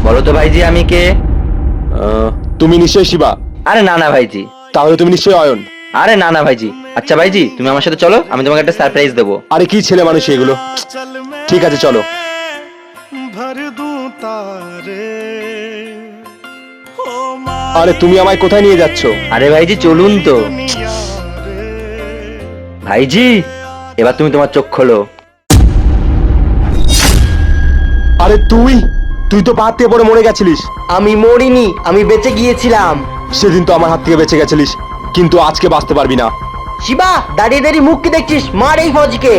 বলো তো ভাইজি আমি কে? তুমি নিশ্চয়ই শিবা। আরে না না ভাইজি। তাহলে তুমি নিশ্চয়ই অয়ন। আরে না না ভাইজি। আচ্ছা ভাইজি, তুমি আমার সাথে চলো, আমি তোমাকে একটা সারপ্রাইজ দেবো। আরে কি ছেলে মানুষ এগুলো। ঠিক আছে চলো। আরে তুমি আমায় কোথায় নিয়ে যাচ্ছ? আরে ভাইজি চলুন তো। ভাইজি, এবার তুমি তোমার চোখ খোলো। আরে তুই তুই তো পা দিয়ে পড়ে মরে গেছিলিস। আমি মরিনি, আমি বেঁচে গিয়েছিলাম। সেদিন তো আমার হাত থেকে বেঁচে গেছিলিস, কিন্তু আজকে বাঁচতে পারবি না। শিবা, দাঁড়িয়ে দাঁড়িয়ে মুখ কি দেখছিস? মার এই ফৌজিকে।